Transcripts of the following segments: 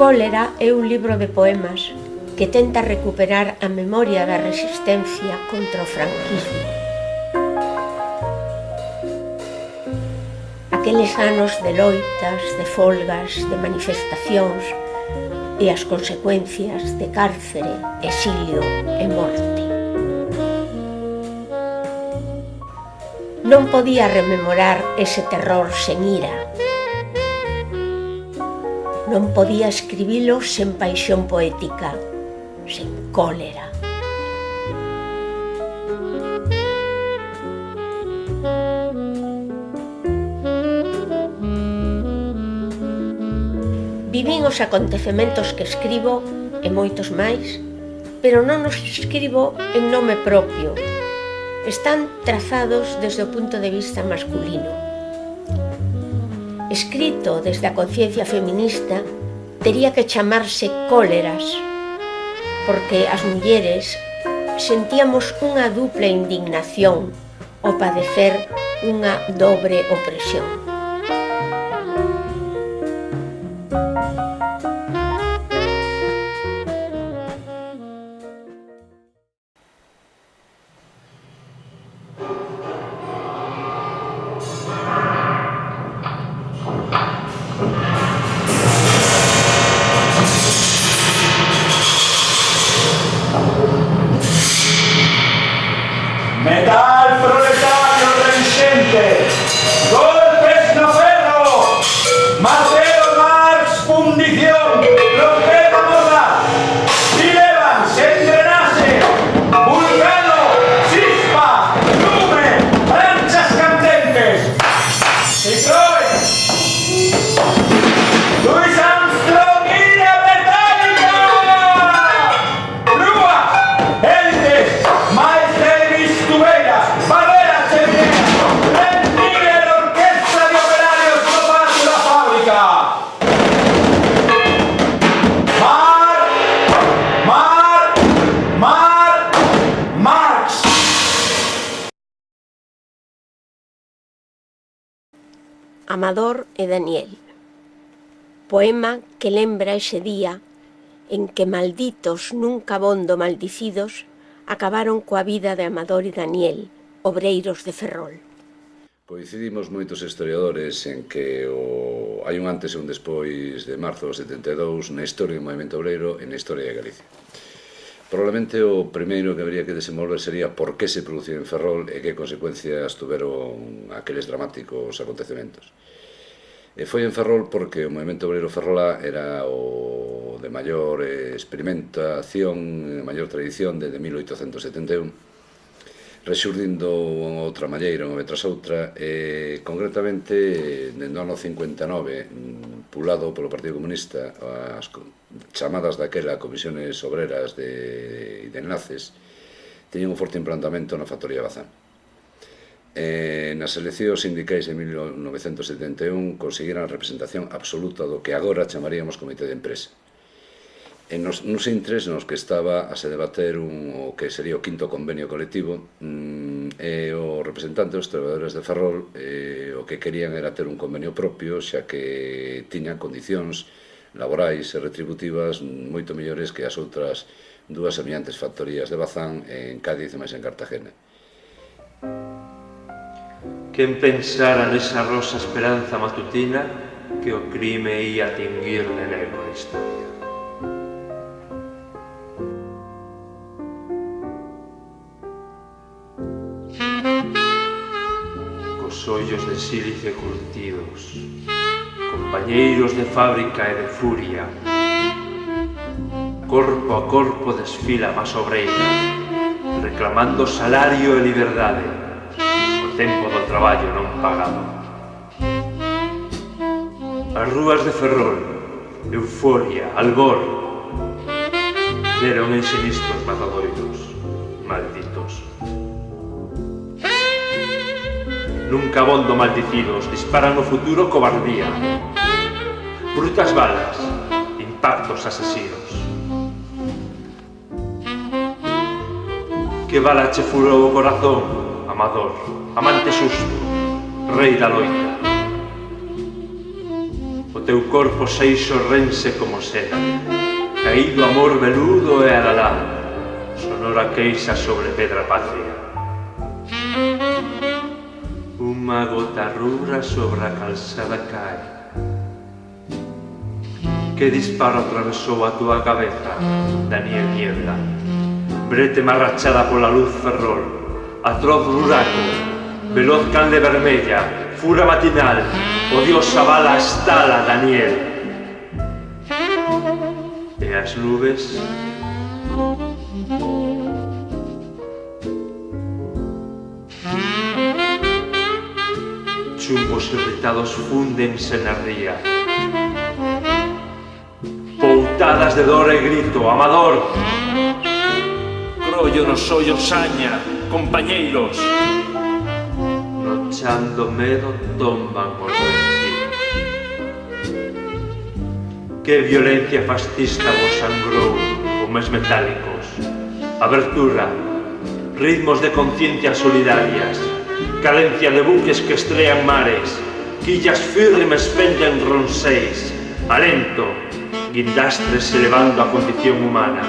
Cólera é un libro de poemas que tenta recuperar a memoria da resistencia contra o franquismo. Aqueles anos de loitas, de folgas, de manifestacións e as consecuencias de cárcere, exilio e morte. Non podía rememorar ese terror sen ira. Non podía escribilo sen paixón poética, sen cólera. Vivín os acontecementos que escribo e moitos máis, pero non os escribo en nome propio. Están trazados desde o punto de vista masculino. Escrito desde a conciencia feminista, tería que chamarse Cóleras, porque as mulleres sentíamos unha dupla indignación ao padecer unha dobre opresión. Metal proletario resistente, golpes no ferro, Mateo Marx, fundición, rompera morda, Dilevan, se entrenase, Vulcano, chispa, lume, planchas candentes, Citroën, Luis Armstrong, ira metálica, Lua, élites, Barreras Chevrier, Rendir la orquesta de operarios no parte de la fábrica. Marx. Amador e Daniel. Poema que lembra ese día en que malditos nunca bondo maldicidos acabaron coa vida de Amador e Daniel, obreiros de Ferrol. Coincidimos moitos historiadores en que hai un antes e un despois de marzo do 72 na historia do movimento obreiro e na historia de Galicia. Probablemente o primeiro que habría que desenvolver sería por que se produciu en Ferrol e que consecuencias tuveron aqueles dramáticos acontecementos. E foi en Ferrol porque o movimento obreiro ferrolá era o de maior experimentación, de maior tradición desde 1871, rexurdindo outra malleira, unha tras outra, e concretamente, dentro do ano 59, pulado polo Partido Comunista, as chamadas daquela comisiones obreras de enlaces, teñen un forte implantamento na factoría Bazán. Nas eleccións sindicais de 1971 conseguiran a representación absoluta do que agora chamaríamos Comité de Empresa. Nos intres nos que estaba a se debater o que sería o quinto convenio colectivo, e o representante dos traballadores de Ferrol o que querían era ter un convenio propio, xa que tiñan condicións laborais e retributivas moito mellores que as outras dúas semellantes factorías de Bazán en Cádiz e máis en Cartagena. Quen pensara nesa rosa esperanza matutina que o crime ia tinguir de negro a historia. Cos ollos de sílice curtidos, compañeiros de fábrica e de furia, corpo a corpo desfila máis obreira, reclamando salario e liberdade, tempo do traballo non pagado. As rúas de Ferrol, euforia, albor, deron en sinistros matadoiros, malditos. Nunca bondo maldicidos, disparan no futuro cobardía. Brutas balas, impactos asesinos. Que bala che furou o corazón, Amador, amante xusto, rei da loita. O teu corpo seixo rense como seda, caído amor veludo e alalá, sonora queixa sobre pedra patria. Unha gota rubra sobre a calzada cae. Que disparo atravesou a túa cabeza, Daniel Niebla? Brete marrachada pola luz ferrol, atroz ruraco, veloz canle vermella, fura matinal, odiosa bala estala, Daniel. E as nubes? Chumbos irritados fúndense na ría. Poutadas de dor e grito, amador. Crollo nos ollos saña, compañeiros. No chan do medo tomban os vencidos. Que violencia fascista vos sangrou, homes metálicos. Abertura, ritmos de conciencias solidarias, cadencia de buques que estrean mares, quillas firmes penden ronseis, alento, guindastres elevando a condición humana.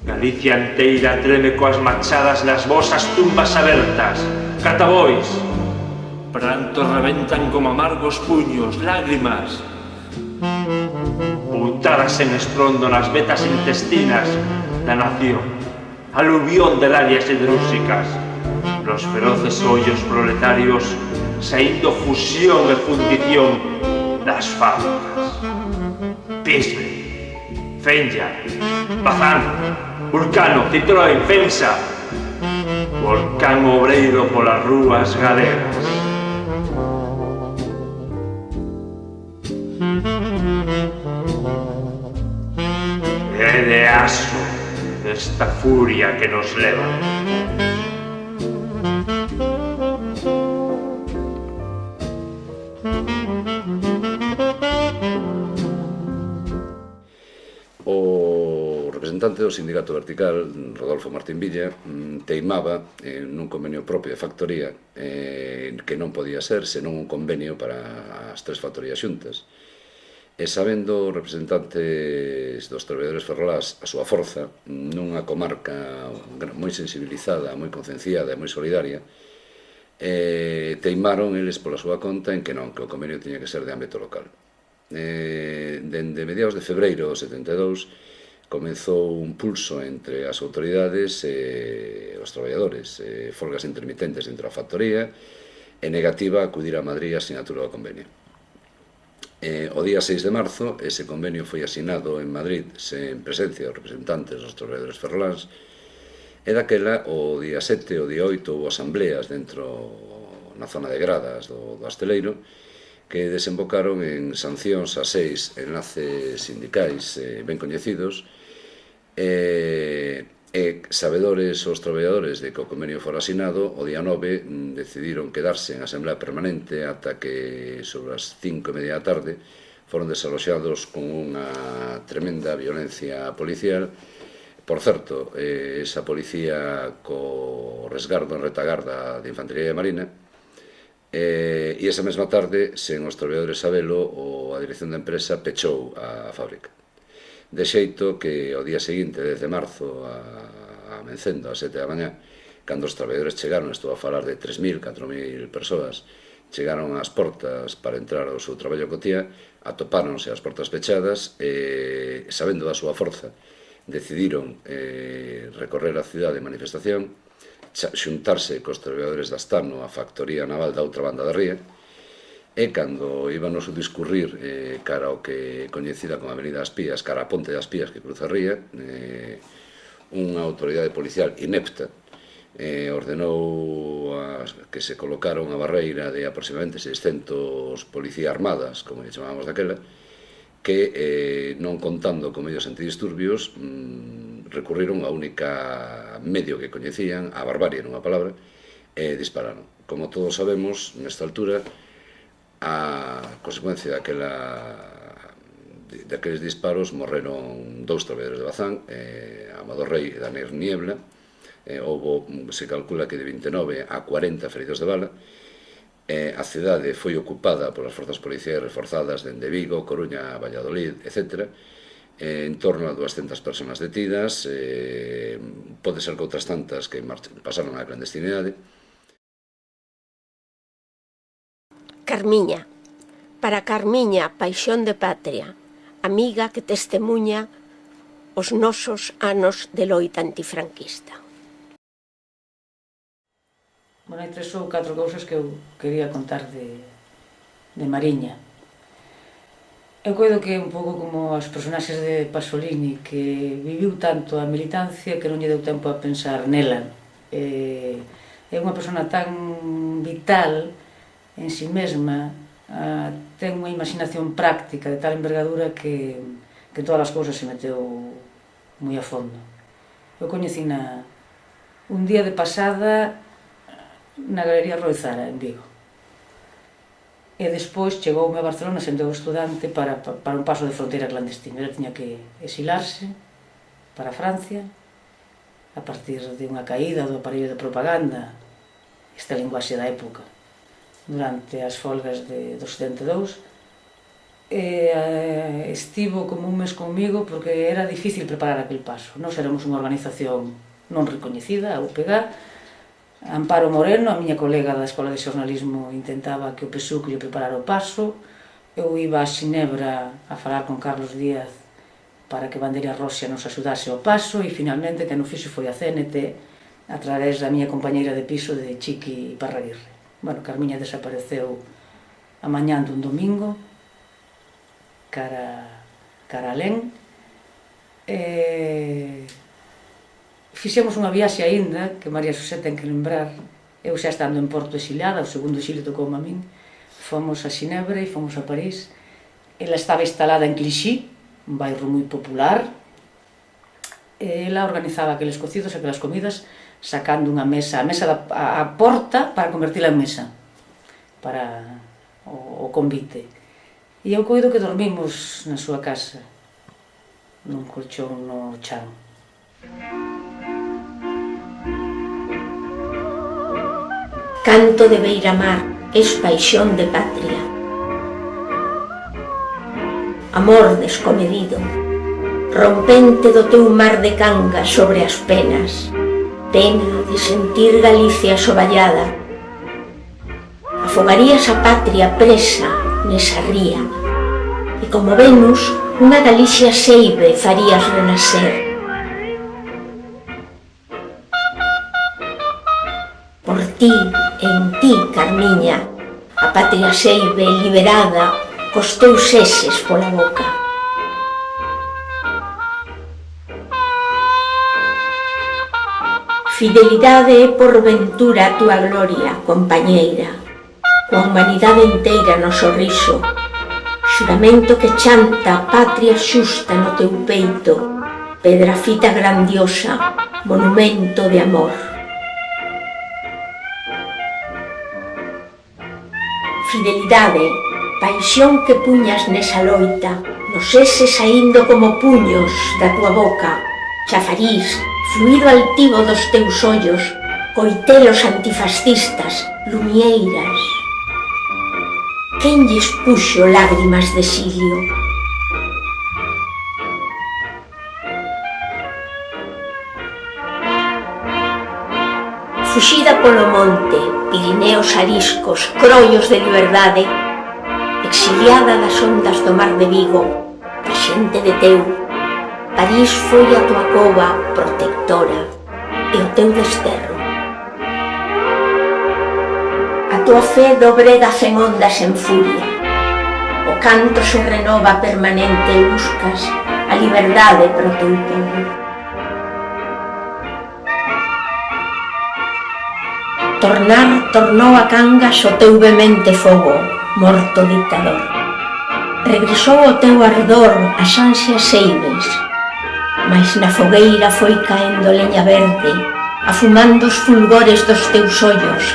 Galicia inteira treme coas machadas nas vosas tumbas abertas, catabois. Prantos reventan como amargos puños, lágrimas. Puntadas en estrondo nas vetas intestinas da nación, aluvión de larias hidrúxicas, los feroces ollos proletarios saindo fusión e fundición das fábricas. Pisbe, Fenja, Bazán, Vulcano, Citroën, Fensa, volcán obreiro polas rúas galegas. E de aso esta furia que nos leva. O representante do Sindicato Vertical, Rodolfo Martín Villa, teimaba nun convenio propio de factoría que non podía ser senón un convenio para as tres factorías xuntas. E sabendo representantes dos traballadores ferrolás a súa forza nunha comarca moi sensibilizada, moi concienciada e moi solidaria, teimaron eles pola súa conta en que non, que o convenio tiña que ser de ámbito local. Dende mediados de febreiro do 72 comezou un pulso entre as autoridades e os traballadores, folgas intermitentes dentro da factoría e negativa a acudir a Madrid a sinatura do convenio. O día 6 de marzo ese convenio foi asinado en Madrid sen presencia dos representantes dos traballadores ferroláns e daquela o día 7 o día 8 houve asambleas dentro na zona de gradas do Asteleiro que desembocaron en sancións a 6 enlaces sindicais ben coñecidos e sabedores os traballadores de que o convenio fora asinado, o día 9 decidiron quedarse en asamblea permanente ata que sobre as 5:30 da tarde foron desaloxados con unha tremenda violencia policial. Por certo, esa policía co resgardo en retagarda de Infantería de Marina. E esa mesma tarde, sen os traballadores sabelo, a dirección da empresa pechou a fábrica. De xeito que o día seguinte, 10 de marzo, a mencendo, a 7 da mañá, cando os traballadores chegaron, estou a falar de 3.000, 4.000 persoas, chegaron ás portas para entrar ao seu traballo cotía, atopáronse as portas pechadas e, sabendo da súa forza, decidiron recorrer a cidade de manifestación, xuntarse cos traballadores da Astano a factoría naval da outra banda da ría e cando íbanos a discurrir cara ao que coñecida como Avenida das Pías, cara a Ponte das Pías que cruza a ría, unha autoridade policial inepta ordenou que se colocaron a barreira de aproximadamente 600 policías armadas, como lle chamábamos daquela, que non contando con medios antidisturbios recurriron a única medio que coñecían, a barbarie nunha palabra, e dispararon. Como todos sabemos, nesta altura, a consecuencia daqueles disparos morreron 2 traballadores de Bazán, Amador Rey e Daniel Niebla, se calcula que de 29 a 40 feridos de bala, A cidade foi ocupada polas forzas policiais reforzadas dende Vigo, Coruña, Valladolid, etc. En torno a 200 persoas detidas, pode ser que outras tantas que pasaron á clandestinidade. Carmiña. Para Carmiña, paixón de patria, amiga que testemunha os nosos anos de loita antifranquista. Bueno, hai 3 ou 4 cousas que eu quería contar de Mariña. Eu coido que é un pouco como os personaxes de Pasolini, que viviu tanto a militancia que non lle deu tempo a pensar nela. É unha persona tan vital en si mesma, ten unha imaginación práctica de tal envergadura que todas as cousas se meteu moi a fondo. Eu coñecina un día de pasada na Galería Roizara, en Vigo. E despois chegoume a Barcelona sendo estudante para un paso de fronteira clandestino. Ela tiña que exilarse para Francia a partir de unha caída do aparello de propaganda, esta linguaxe da época, durante as folgas do 72. Estivo como un mes comigo porque era difícil preparar aquel paso. Nós éramos unha organización non recoñecida, a UPG. Amparo Moreno, a miña colega da Escola de Xornalismo, intentaba que o PSUC lle preparara o paso. Eu iba a Xinebra a falar con Carlos Díaz para que Bandeira Roxa nos axudase ao paso e finalmente quen o fixo foi a CNT a través da miña compañeira de piso de Chiqui Parraguirre. Bueno, Carmiña desapareceu a mañán dun domingo cara a Alén. Fixemos unha viaxe aínda, que María Xosé ten que lembrar, eu xa estando en Porto exiliada, o segundo exilio tocou a min, fomos a Xinebra e fomos a París. Ela estaba instalada en Clichy, un bairro moi popular, e ela organizaba aqueles cocidos, aquelas comidas, sacando unha mesa, a porta para convertila en mesa, para o convite. E eu coido que dormimos na súa casa, nun colchón no chan. Canto de beiramar, es paixón de patria. Amor descomedido, rompente do teu mar de cangas sobre as penas, pena de sentir Galicia soballada. Afogarías a patria presa nesa ría, e como Venus, unha Galicia seive farías renacer. Por ti, en ti, Carmiña, a patria seive liberada cos teus seses pola boca. Fidelidade é por ventura a túa gloria, compañeira, coa humanidade inteira no sorriso, xuramento que chanta a patria xusta no teu peito, pedra fita grandiosa, monumento de amor. Fidelidade, paixón que puñas nesa loita, nos eses saindo como puños da tua boca, chafarís, fluido altivo dos teus ollos, coitelos antifascistas, lumieiras. Quen lles puxo lágrimas de exilio? Fuxida polo monte, Pirineos ariscos, croios de liberdade, exiliada das ondas do mar de Vigo, da xente de teu, París foi a tua cova protectora e o teu desterro. A tua fe dobregas en ondas en furia, o canto se renova permanente e buscas a liberdade para o teu povo. Tornou a Cangas o teu vemente fogo, morto dictador. Regresou o teu ardor as ansias seives, mais na fogueira foi caendo leña verde, afumando os fulgores dos teus ollos,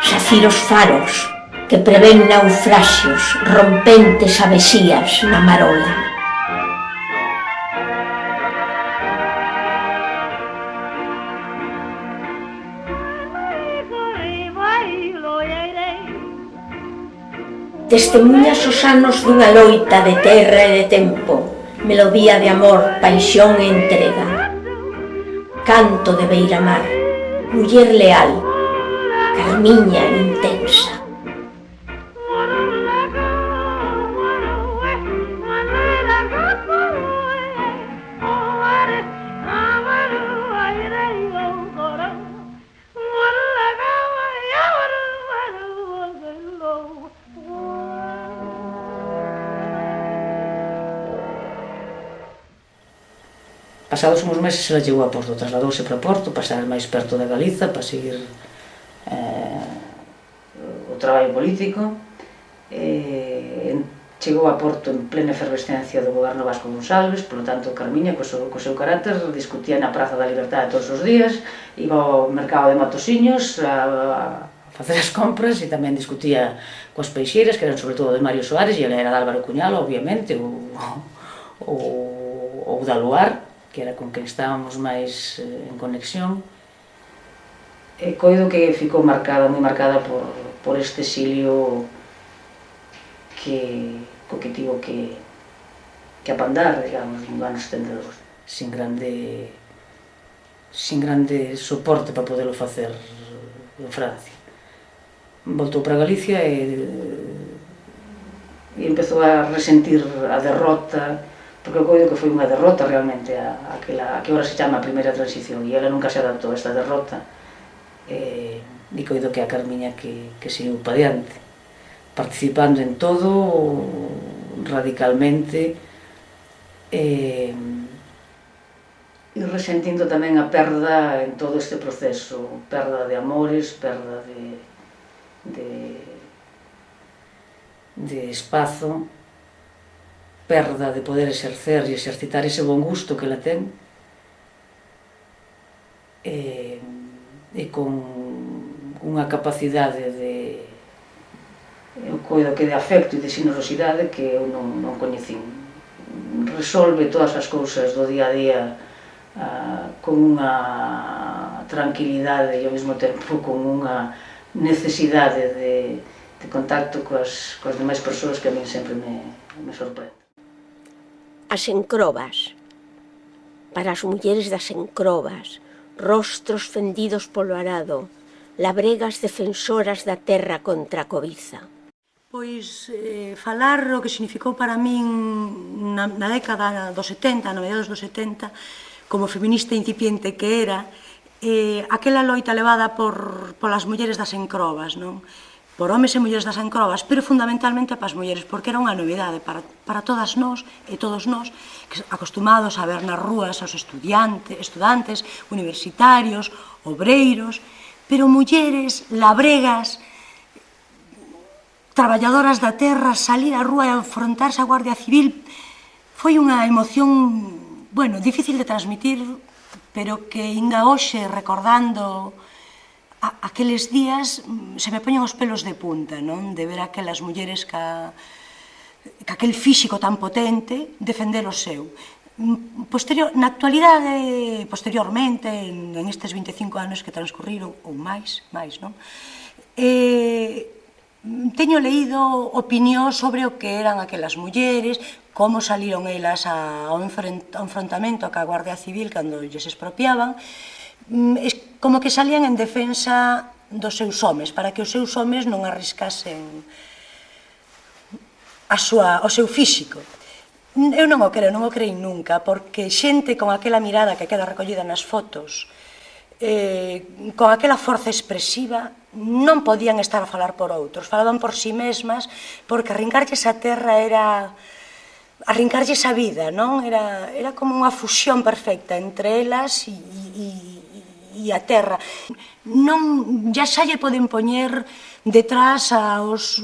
xafiros faros que prevén naufraxios, rompentes avesías na marola. Testemunhas os anos dunha loita de terra e de tempo, melodía de amor, paixón e entrega. Canto de beiramar, muller leal, Carmiña intensa. Pasados uns meses ela chegou a Porto, trasladouse para Porto para estar máis perto da Galiza, para seguir o traballo político. Chegou a Porto en plena efervescencia do goberno Vasco Gonçalves, polo tanto Carmiña, co seu carácter, discutía na Praza da Libertad todos os días, iba ao mercado de Matosiños a facer as compras e tamén discutía coas peixeiras, que eran sobre todo de Mario Soares, e ela era de Álvaro Cuñalo, obviamente, ou da Luar, que era con quen estábamos máis en conexión. E coido que ficou marcada, moi marcada por este exilio co que tivo que apandar, digamos, no ano 72, sin grande soporte para podelo facer en Francia. Voltou para Galicia e empezou a resentir a derrota, porque eu coido que foi unha derrota realmente a que agora se chama a primeira transición, e ela nunca se adaptou a esta derrota, e coido que a Carmiña que seguiu para diante, participando en todo radicalmente, e resentindo tamén a perda en todo este proceso, perda de amores, perda de espazo, perda de poder exercer e exercitar ese bon gusto que ela ten, e con unha capacidade eu coido que de afecto e de xenerosidade que eu non coñecín. Resolve todas as cousas do día a día con unha tranquilidade e ao mesmo tempo con unha necesidade de contacto coas demais persoas que a min sempre me sorprende. As encrobas. Para as mulleres das encrobas, rostros fendidos polo arado, labregas defensoras da terra contra a cobiza. Pois falar o que significou para min na década dos 70, na mediados dos 70, como feminista incipiente que era, aquela loita levada polas mulleres das encrobas, non? Por homes e mulleres das encrobas, pero fundamentalmente para as mulleres, porque era unha novidade para todas nós e todos nós, acostumados a ver nas rúas aos estudantes, universitarios, obreiros, pero mulleres, labregas, traballadoras da terra, salir á rúa e enfrontarse á Guardia Civil, foi unha emoción, bueno, difícil de transmitir, pero que ainda hoxe, recordando aqueles días, se me poñen os pelos de punta, non? De ver aquelas mulleres que aquel físico tan potente defender o seu. Na actualidade, posteriormente, en estes 25 anos que transcurriron, ou máis, non? Teño leído opinións sobre o que eran aquelas mulleres, como saliron elas ao enfrontamento ca Guardia Civil cando lles expropiaban, como que salían en defensa dos seus homes, para que os seus homes non arriscasen o seu físico. Eu non o creio nunca, porque xente con aquela mirada que queda recollida nas fotos, con aquela forza expresiva, non podían estar a falar por outros, falaban por si mesmas, porque arrincarlles a terra era arrincarlles a vida, non? Era como unha fusión perfecta entre elas e a terra. Non, xa lle poden poñer detrás aos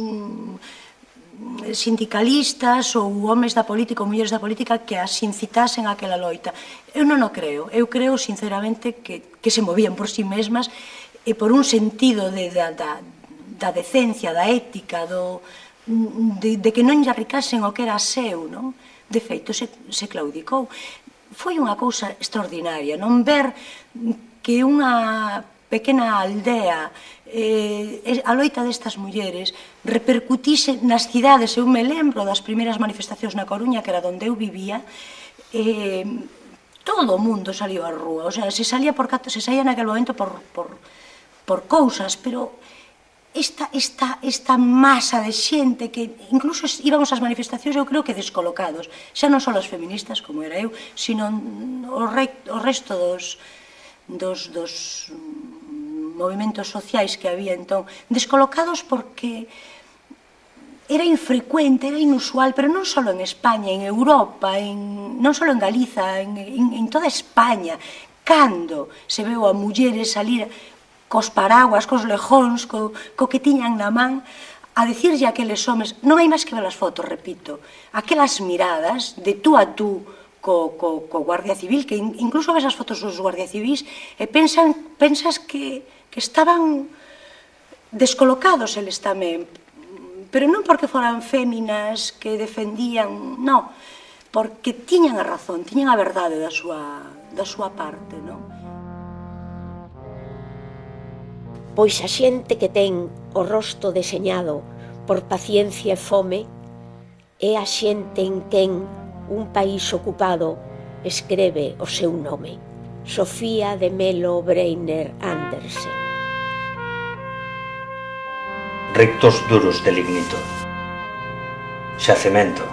sindicalistas ou homes da política ou mulleres da política que as incitasen a aquela loita. Eu non o creo. Eu creo, sinceramente, que se movían por si mesmas e por un sentido da decencia, da ética, de que non lle arricasen o que era seu, non? De feito, se claudicou. Foi unha cousa extraordinaria, non ver que unha pequena aldea, a loita destas mulleres repercutise nas cidades. Eu me lembro das primeiras manifestacións na Coruña, que era onde eu vivía, todo o mundo saliu á rúa, o sea, se saía naquele momento por cousas, pero esta masa de xente que incluso íbamos ás manifestacións, eu creo que descolocados, xa non só as feministas, como era eu, sino o resto dos movimentos sociais que había entón, descolocados porque era infrecuente, era inusual, pero non só en España, en Europa, non só en Galiza, en toda España, cando se veu a mulleres salir cos paraguas, cos lejóns, co que tiñan na man, a dicirlle a aqueles homes, non hai máis que ver as fotos, repito, aquelas miradas de tú a tú co Guardia Civil, que incluso ves as fotos dos Guardia Civís e pensas que estaban descolocados eles tamén, pero non porque foran féminas que defendían, non, porque tiñan a razón, tiñan a verdade da súa parte, non? Pois a xente que ten o rosto deseñado por paciencia e fome é a xente en quen un país ocupado escreve o seu nome. Sofía de Melo Breiner Andersen. Rictos duros de lignito. Xacemento.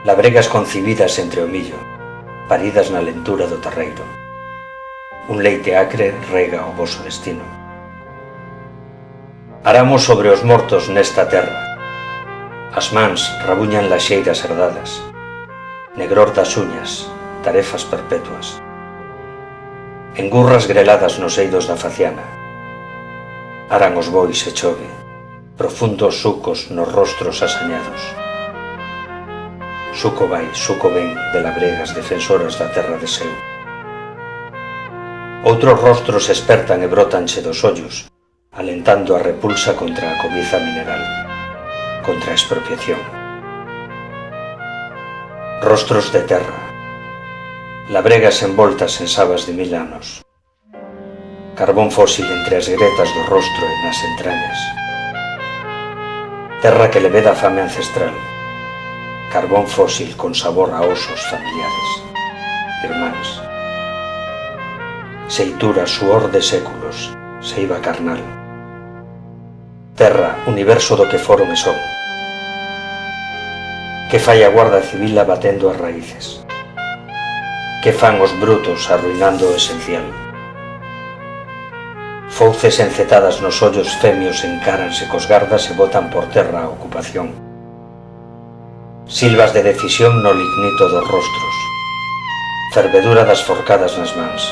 Labregas concibidas entre o millo, paridas na lentura do terreiro. Un leite acre rega o voso destino. Aramos sobre os mortos nesta terra. As mans rabuñan laxeiras herdadas. Negror das uñas, tarefas perpetuas. Engurras greladas nos eidos da faciana. Aran os bois e chove, profundos sucos nos rostros asañados. Suco vai, suco ven de labregas defensoras da terra de seu. Outros rostros espertan e brotanche dos ollos, alentando a repulsa contra a cobiza mineral, contra a expropiación. Rostros de terra, labregas envoltas en sabas de 1000 anos. Carbón fósil entre as gretas do rostro e nas entrañas. Terra que le veda a fame ancestral. Carbón fósil con sabor a osos familiares. Irmáns. Seitura, suor de séculos, seiva carnal. Terra, universo do que foron e son. Que fai a Guarda Civil abatendo as raíces? Que fan os brutos arruinando o esencial? Fouces encetadas nos ollos femios encáranse cos gardas e botan por terra a ocupación. Silvas de decisión no lignito dos rostros. Fervedura das forcadas nas mans.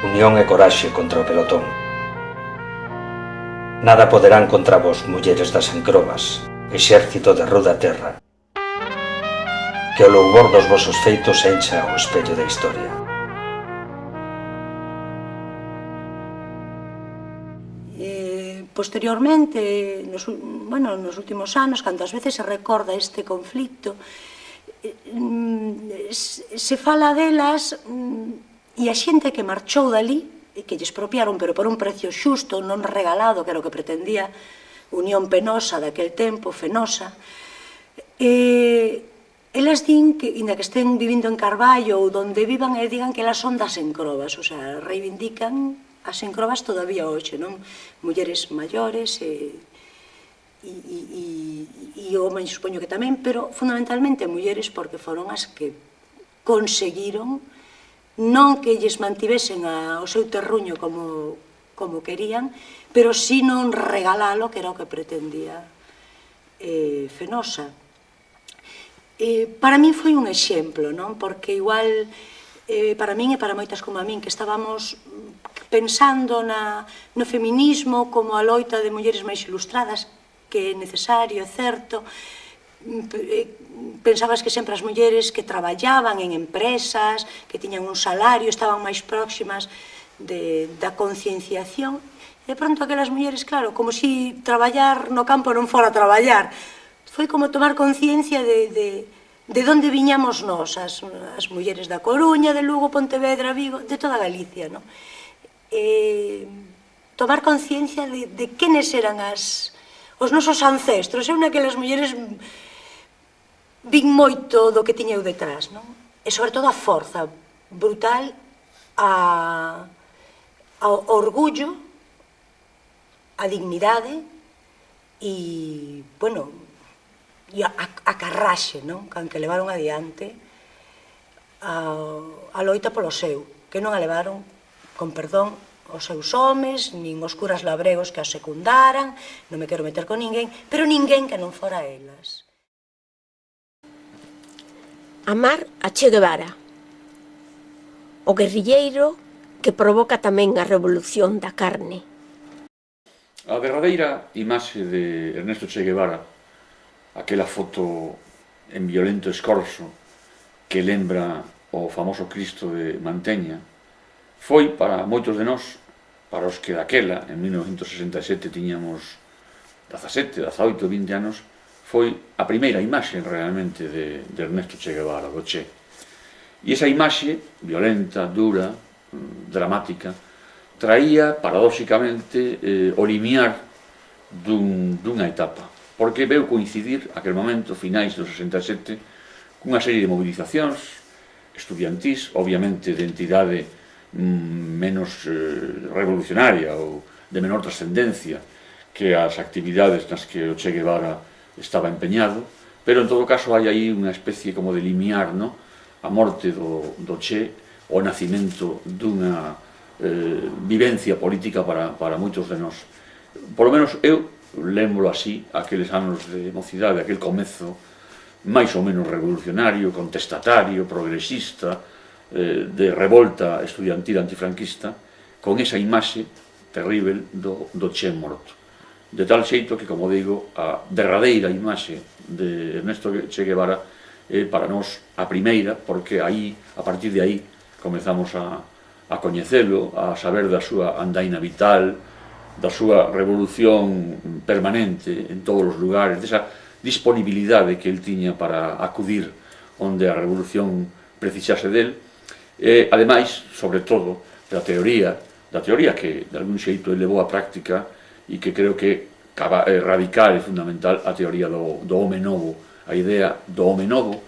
Unión e coraxe contra o pelotón. Nada poderán contra vos, mulleres das encrobas, exército de ruda terra. Que o louvor dos vosos feitos encha o espello da historia. Posteriormente, nos últimos anos, cando ás veces se recorda este conflicto, se fala delas e a xente que marchou dali, que lle expropiaron, pero por un precio xusto, non regalado, que era o que pretendía Unión Penosa daquel tempo, Fenosa, elas din que, inda que estén vivindo en Carballo ou donde vivan, digan que elas son das encrobas, o sea, reivindican as encrobas todavía hoxe, non? Mulleres maiores e homens, supoño que tamén, pero fundamentalmente mulleres porque foron as que conseguiron non que lles mantivesen o seu terruño como querían, pero si non regalalo, que era o que pretendía Fenosa. Para min foi un exemplo, non? Porque igual, para min e para moitas como a min, que estábamos pensando no feminismo como a loita de mulleres máis ilustradas, que é necesario, é certo, pensabas que sempre as mulleres que traballaban en empresas, que tiñan un salario, estaban máis próximas da concienciación, e de pronto aquelas mulleres, claro, como se traballar no campo non fora traballar, foi como tomar conciencia de onde viñamos nós, as mulleres da Coruña, de Lugo, Pontevedra, Vigo, de toda Galicia, non? tomar conciencia de quenes eran os nosos ancestros. Eu naquelas mulleres vin moito do que tiña eu detrás, non? E sobre todo a forza brutal, ao orgullo, a dignidade e, bueno, e a carraxe, non? Que levaron adiante a loita polo seu, que non a levaron, con perdón, os seus homes, nin os curas labregos que os secundaran, non me quero meter con ninguén, pero ninguén que non fora elas. Amar a Che Guevara, o guerrilleiro que provoca tamén a revolución da carne. A derradeira imaxe de Ernesto Che Guevara, aquela foto en violento escorzo que lembra o famoso Cristo de Manteña, foi para moitos de nós, para os que daquela, en 1967, tiñamos 17, 18, 20 anos, foi a primeira imaxe realmente de Ernesto Che Guevara, do Che. E esa imaxe, violenta, dura, dramática, traía, paradóxicamente, o limiar dunha etapa, porque veu coincidir, aquel momento, finais do 67, cunha serie de movilizacións estudiantís, obviamente de entidade menos revolucionaria ou de menor trascendencia que as actividades nas que o Che Guevara estaba empeñado, pero en todo caso hai aí unha especie como de limiar, no? A morte do Che, o nacimento dunha vivencia política para moitos de nós. Por lo menos eu lembro así aqueles anos de mocidade, aquel comezo máis ou menos revolucionario, contestatario, progresista, de revolta estudiantil antifranquista, con esa imaxe terrible do Che morto. De tal xeito que, como digo, a derradeira imaxe de Ernesto Che Guevara é para nós a primeira, porque aí, a partir de aí, comezamos a coñecelo, a saber da súa andaina vital, da súa revolución permanente en todos os lugares, desa disponibilidade que el tiña para acudir onde a revolución precisase del, e, ademais, sobre todo, da teoría que, de algún xeito, elevou a práctica e que creo que radical e fundamental a teoría do home novo, a idea do home novo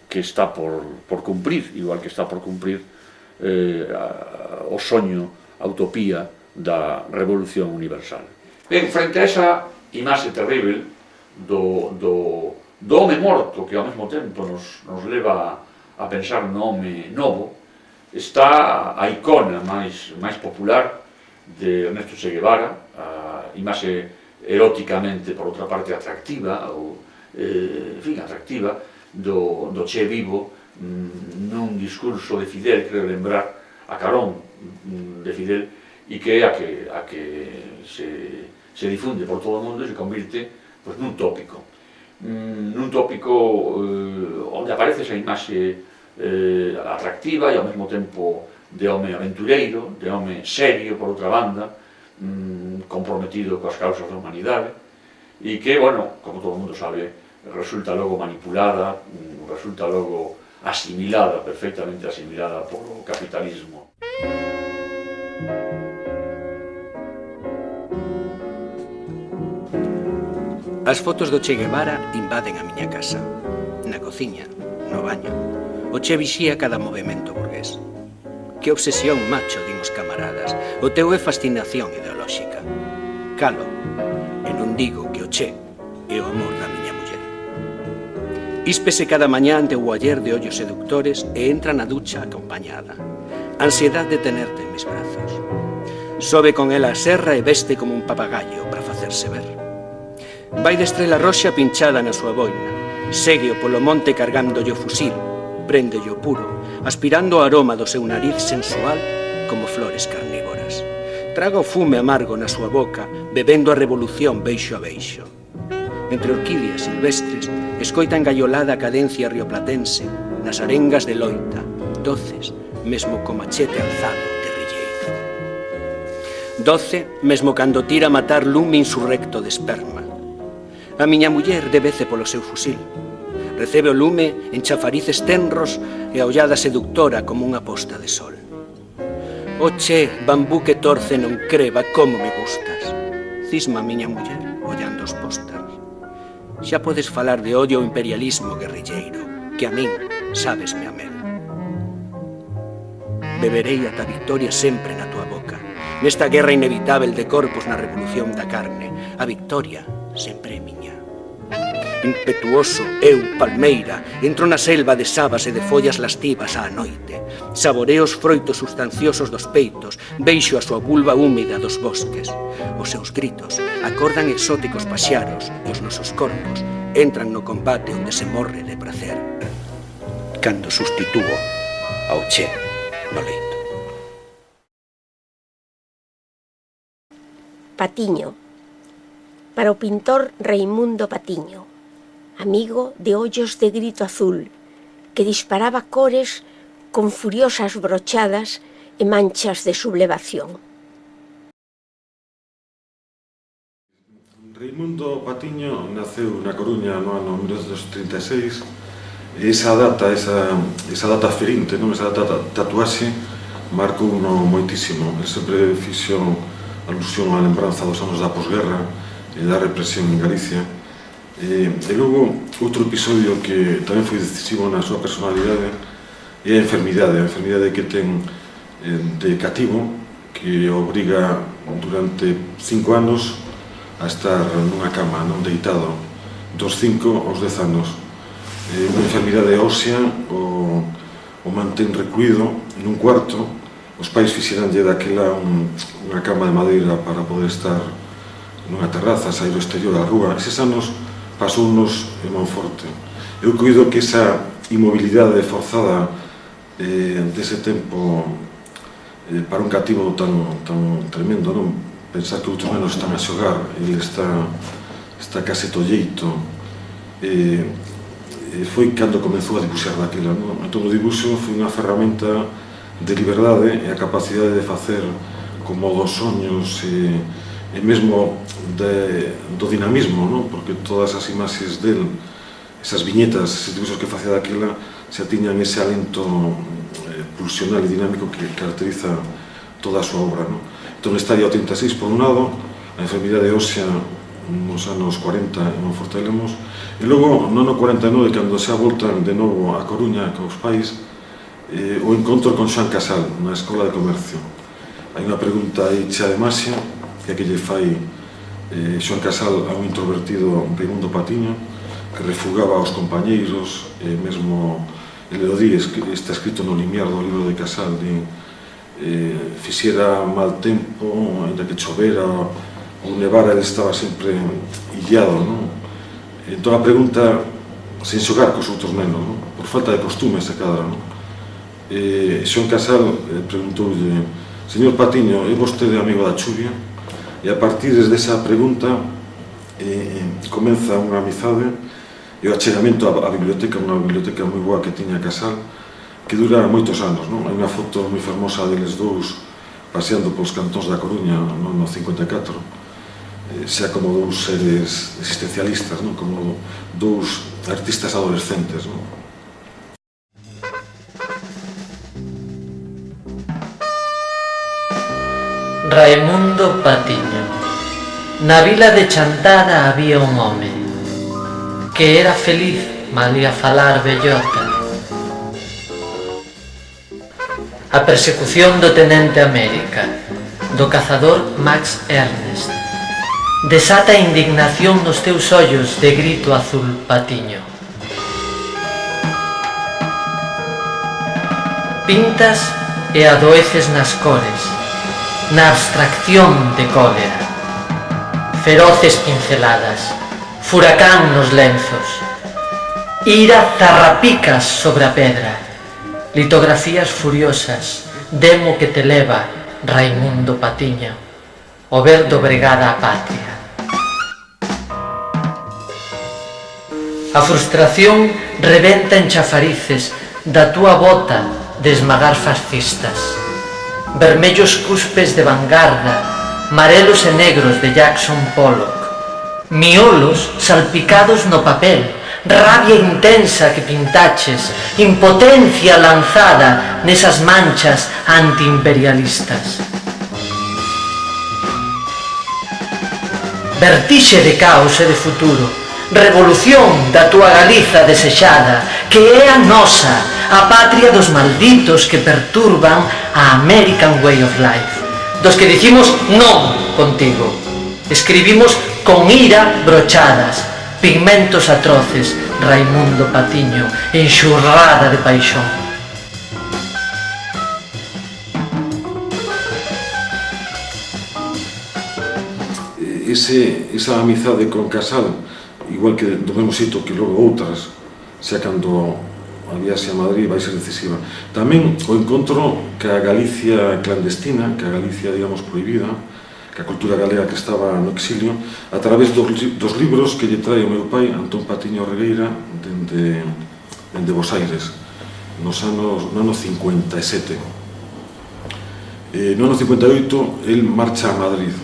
que está por cumprir, igual que está por cumprir o soño, a utopía da revolución universal. Ben, frente a esa imaxe terrible do home morto, que ao mesmo tempo nos leva a pensar no home novo, está a icona máis popular de Ernesto Che Guevara, a imaxe eróticamente, por outra parte, atractiva, en fin, atractiva, do Che vivo, nun discurso de Fidel, creo lembrar, a carón de Fidel, e que é a que se difunde por todo o mundo e se convirte nun tópico. Nun tópico onde aparece esa imaxe atractiva e ao mesmo tempo de home aventureiro, de home serio, por outra banda, comprometido coas causas da humanidade, e que, bueno, como todo o mundo sabe, resulta logo manipulada, resulta logo asimilada, perfectamente asimilada polo capitalismo. As fotos do Che Guevara invaden a miña casa. Na cociña, no baño, o Che vixía cada movimento burgués. Que obsesión, macho, din os camaradas, o teu é fascinación ideolóxica. Calo, e non digo que o Che é o amor da miña muller. Íspese cada mañá ante o aller de ollos seductores e entra na ducha acompañada. Ansiedad de tenerte en mis brazos. Sobe con ela a serra e veste como un papagayo para facerse ver. Vai de Estrela Roxa pinchada na súa boina. Ségueo polo monte cargándolle o fusil. Préndelle o puro, aspirando o aroma do seu nariz sensual como flores carnívoras. Traga o fume amargo na súa boca, bebendo a revolución beixo a beixo. Entre orquídeas silvestres, escoita engaiolada a cadencia rioplatense, nas arengas de loita, doces, mesmo co machete alzado guerrilleiro. Doce, mesmo cando tira a matar lume insurrecto de esperma. A miña muller debece polo seu fusil. Recebe o lume en chafarices tenros e a ollada seductora como unha posta de sol. Oche, bambú que torce non creba como me gustas. Cisma a miña muller, ollando os pósters. Xa podes falar de odio ao imperialismo guerrilleiro, que a min sabesme a mel. Beberei ata a victoria sempre na tua boca, nesta guerra inevitável de corpos na revolución da carne. A victoria sempre é miña. Impetuoso, eu, palmeira, entro na selva de sabas e de follas lastivas á noite. Saboreo os froitos sustanciosos dos peitos, veixo a súa vulva húmida dos bosques. Os seus gritos acordan exóticos paxaros e os nosos corpos entran no combate onde se morre de prazer. Cando sustitúo ao che no leito. Patiño. Para o pintor Raimundo Patiño, amigo de ollos de grito azul, que disparaba cores con furiosas brochadas e manchas de sublevación. Raimundo Patiño naceu na Coruña no ano 1936 e esa data ferinte, non? Esa data tatuaxe marcou uno moitísimo. Ele sempre fixo alusión á lembranza dos anos da posguerra e da represión en Galicia. E logo, outro episodio que tamén foi decisivo na súa personalidade é a enfermidade que ten de cativo, que obriga durante 5 anos a estar nunha cama, non deitado, dos 5 aos 10 anos. Unha enfermidade ósea, o mantén recluído nun cuarto. Os pais fixeranlle daquela unha cama de madeira para poder estar nunha terraza, sair ao exterior da rúa. Eses anos pasounos en Monforte. Eu coido que esa inmobilidade forzada dese tempo para un cativo tan tremendo, non? Pensar que outros menos están a xogar, ele está case tolleito. Foi cando comezou a dibuixar daquela, non? Entón o dibuixo foi unha ferramenta de liberdade e a capacidade de facer como dos soños e mesmo do dinamismo, non? Porque todas as imaxes del, esas viñetas, eses dibuixos que facía daquela, xa tiñan ese alento pulsional e dinámico que caracteriza toda a súa obra, non? Entón estaría o 36 por un lado, a enfermidade ósea nos anos 40 en Monforte de Lemos, e logo no ano 49, cando xa voltan de novo a Coruña cos pais, o encontro con Xoán Casal na Escola de Comercio. Hai unha pregunta aí chea de maxia que lle fai Xoán Casal a un introvertido Raimundo Patiño, que refugaba aos compañeiros, mesmo ele o di, está escrito no limiar do libro de Casal, fixera mal tempo, ainda que chovera ou nevara, ele estaba sempre illado, non? Entón a pregunta, sen xogar cos outros nenos, non? Por falta de costume se cadra, non? Xoán Casal preguntoulle: señor Patiño, é vostede amigo da chuvia? E a partir desa pregunta comeza unha amizade e o achegamento á biblioteca, unha biblioteca moi boa que tiña Casal, que dura moitos anos, non? Hai unha foto moi fermosa deles dous paseando polos cantóns da Coruña no 54, xa como dous seres existencialistas, non? Como dous artistas adolescentes, non? Raimundo Patiño. Na vila de Chantada había un home que era feliz malía falar bellota. A persecución do tenente América, do cazador Max Ernst, desata a indignación nos teus ollos de grito azul, Patiño. Pintas e adoeces nas cores, na abstracción de cólera, feroces pinceladas, furacán nos lenzos, ira zarrapicas sobre a pedra, litografías furiosas, demo que te leva, Raimundo Patiño, o ver dobregada a patria. A frustración rebenta en chafarices da túa bota de esmagar fascistas, vermellos cuspes de vanguarda, marelos e negros de Jackson Pollock, miolos salpicados no papel, rabia intensa que pintaches, impotencia lanzada nesas manchas antiimperialistas. Vertixe de caos e de futuro, revolución da túa Galiza desexada, que é a nosa, a patria dos malditos que perturban a American Way of Life, dos que dicimos non contigo. Escribimos con ira brochadas, pigmentos atroces, Raimundo Patiño, enxurrada de paixón. Esa amizade con Casal, igual que do mesmo xeito que logo outras, xa cando a viaxe a Madrid vai ser decisiva. Tamén o encontro ca Galicia clandestina, ca Galicia, digamos, prohibida, ca cultura galega que estaba no exilio, a través dos libros que lle trae o meu pai, Antón Patiño Regueira, dende Bos Aires, no ano 57. No ano 58, el marcha a Madrid.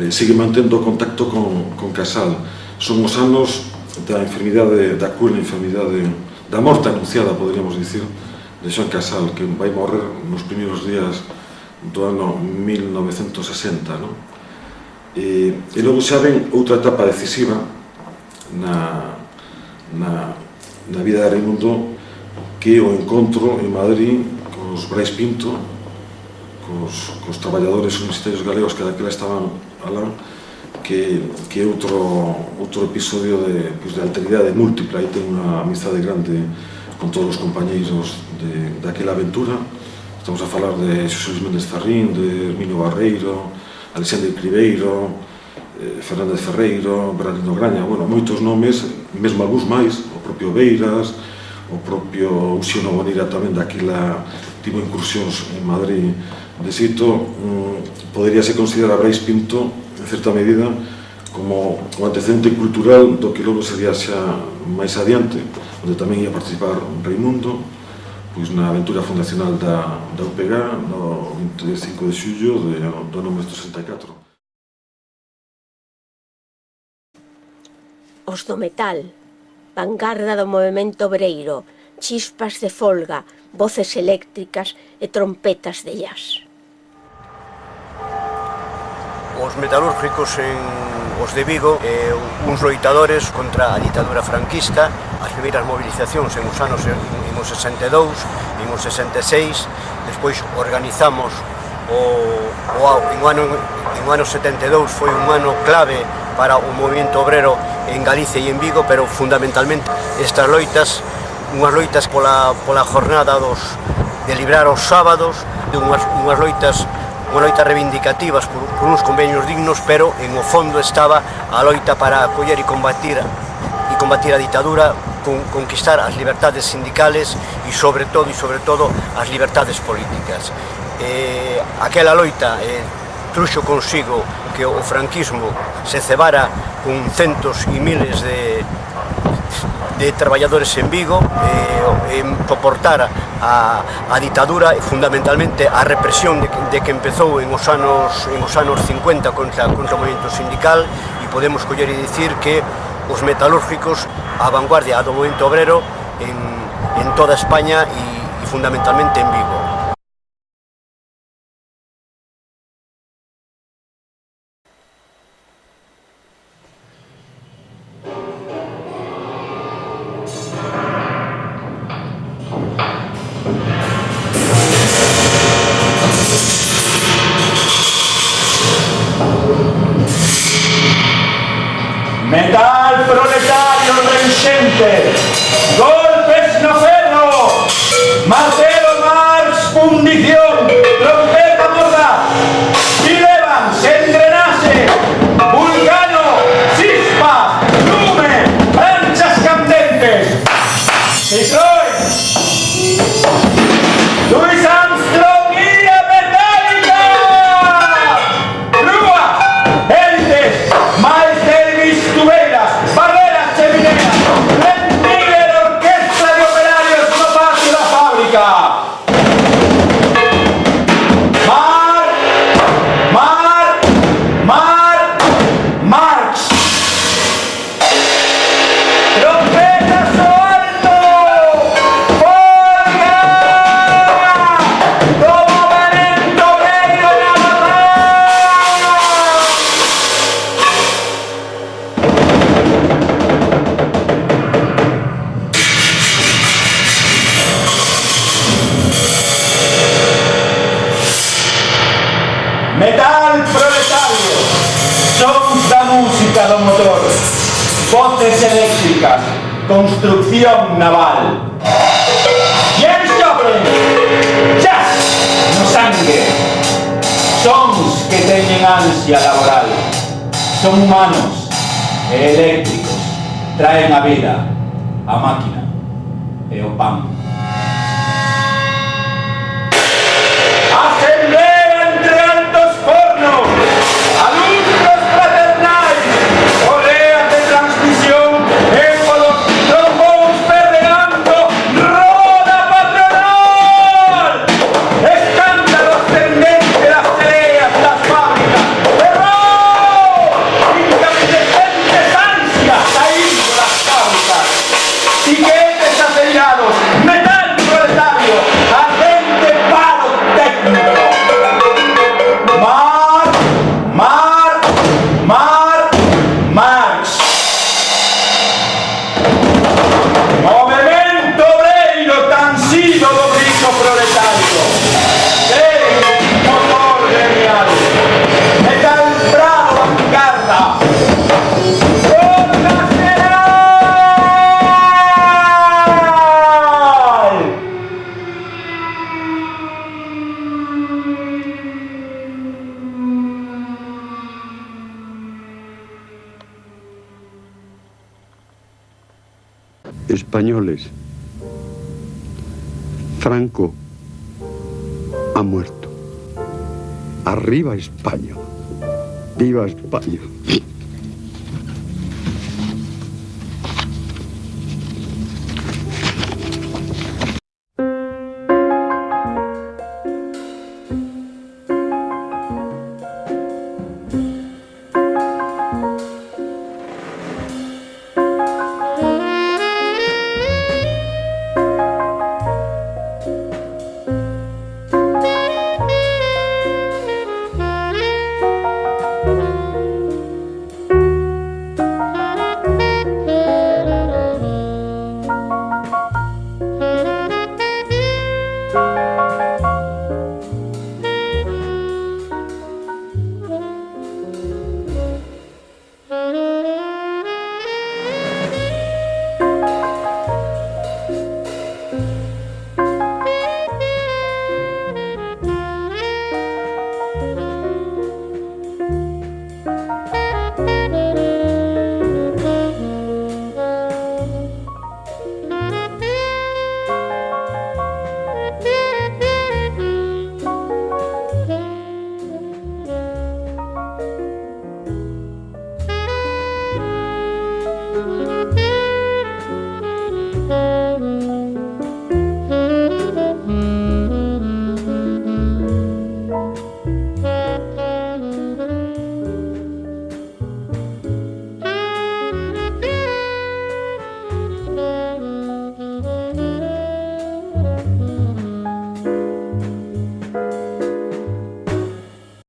Sigue mantendo contacto con Casal. Son os anos da enfermidade, da cruel enfermidade, da morte anunciada, poderíamos dicir, de Xoán Casal, que vai morrer nos primeiros días do ano 1960, non? E logo xa ven outra etapa decisiva na vida de Raimundo, que é o encontro en Madrid cos Brais Pinto, cos traballadores universitarios galegos que daquela estaban alá, que é outro episodio de alteridade múltipla. Aí ten unha amizade grande con todos os compañeiros daquela aventura. Estamos a falar de Xosé Luis Méndez Ferrín, de Herminio Barreiro, Alexandre Cribeiro, Fernández Ferreiro, Bernardino Graña, bueno, moitos nomes, mesmo algúns máis, o propio Beiras, o propio Uxino Bonira tamén daquela tivo incursións en Madrid. De xeito, poderíase considerar a Brais Pinto, en certa medida, como o antecedente cultural do que logo sería xa máis adiante, onde tamén ia participar Raimundo, pois na aventura fundacional da UPG no 25 de xullo do ano 1964. Os do metal, vanguarda do movemento obreiro, chispas de folga, voces eléctricas e trompetas de jazz. Os metalúrgicos os de Vigo, uns loitadores contra a ditadura franquista, as primeiras movilizacións en os anos 62, en os 66, despois organizamos en o ano 72, foi un ano clave para o movimento obrero en Galicia e en Vigo, pero fundamentalmente estas loitas, unhas loitas pola jornada de librar os sábados, unhas loitas reivindicativas por uns convenios dignos, pero en o fondo estaba a loita para acoller e combatir a ditadura, conquistar as libertades sindicales e sobre todo as libertades políticas. Aquela loita truxo consigo que o franquismo se cebara con centos e miles de traballadores en Vigo, soportar a ditadura e fundamentalmente a represión de que empezou en os anos 50 contra o movimento sindical, e podemos coller e dicir que os metalúrgicos, a vanguardia do movimento obrero en toda España e fundamentalmente en Vigo. Metal proletario reinxente, golpes no ferro, martelo marx, fundición, trompeta morda, y levan, se engrenase, vulcano, chispa, lume, planchas candentes, Citroën, Louis Armstrong, guía metálica, grúa, hélices, tuberas, barreras, chemineas, Red orquesta de operarios no patio da fábrica. mecánica do motor, voces eléctricas, construcción naval. James Joplin, jazz no sangue, sons que teñen ansia laboral, son humanos e eléctricos, traen a vida, a máquina e o pan. Asamblea entre altos fornos, alumnos fraternais, oleas de transmisión, épodos, trombóns perreando, roda patronal, escándalo ascendente das peleas das fábricas, error, incandescentes ansias saindo das fábricas, siguetes acelerados, metal proletario, ardente paro técnico. Marx. Movimento obreiro tansido do grito proletario. Motor genial. Metal bravo vanguarda. Ronda general. Españoles, Franco ha muerto. Arriba España. Viva España.